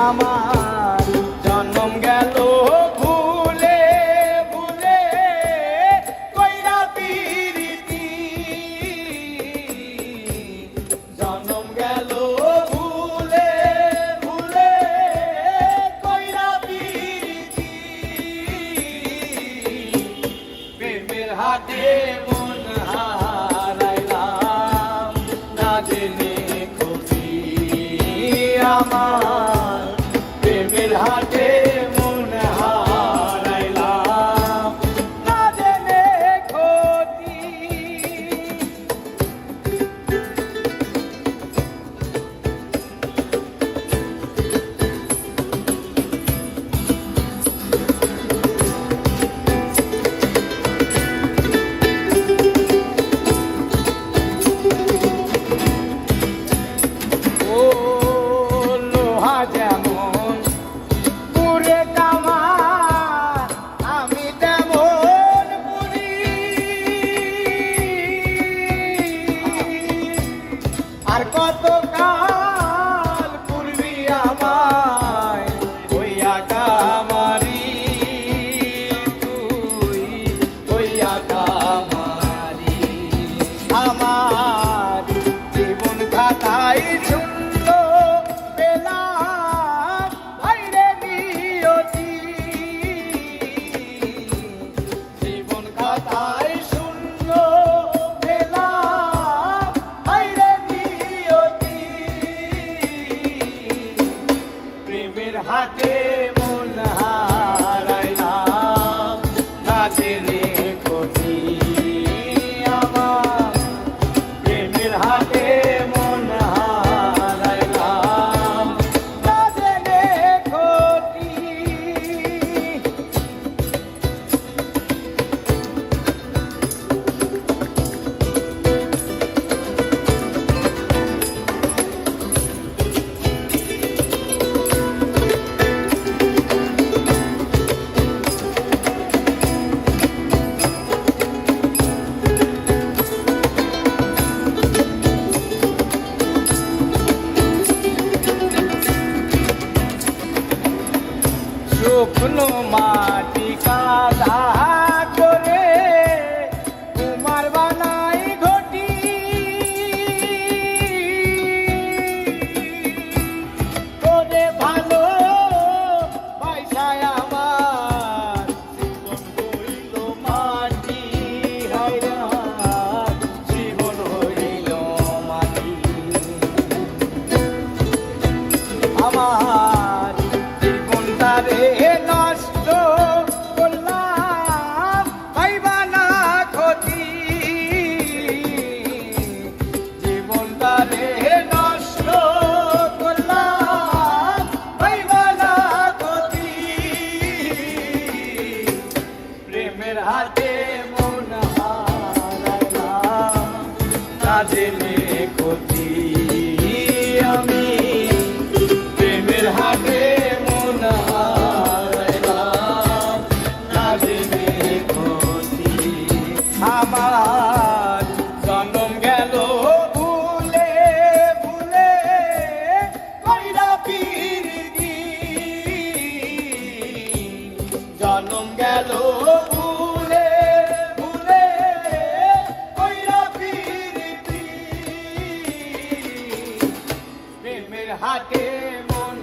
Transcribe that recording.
আমার জন্ম গেল ভুলে ভুলে কইরা পিরিতি জন্ম গেল ভুলে ভুলে কইরা পিরিতি প্রেমের হাতে মন হারাইলাম না জেনে খুশি আমার প্রেমের হাতে মন হারাইলাম না জেনে ক্ষতি ও লোহা যেমন পুরে কামা আমি তেমন পুরি আর কত কাল পূর্বী আমায় হইয়া কামারি তুই হইয়া কামারি আমার জীবন খাতায় শূন্য পেলাম বাইরে নিয়তি জীবন খাতায় শূন্য পেলাম বাইরে নিয়তি প্রেমের হাতে মন হারাইলাম না জেনে ক্ষতি আমার প্রেমের হাতে মন হারাইলাম না জেনে ক্ষতি শুকনো মাটি কাদা করে কুমার বানাই ঘটি করে ভালো পয়সায় আমার জীবন হইল মাটি হায়রা জীবন হইল মাটি আমার জীবনটারে নষ্ট করলাম পাইবা না ক্ষতি জীবনটারে নষ্ট করলাম পাইবা না ক্ষতি প্রেমের হাতে মন হারাইলাম না জেনে ক্ষতি আমি প্রেমের হাতে মন হারাইলাম না জেনে ক্ষতি আমার জন্ম গেল ভুলে ভুলে কইরা পিরিতি জন্ম গেল ভুলে ভুলে কইরা পিরিতি প্রেমের হাতে মন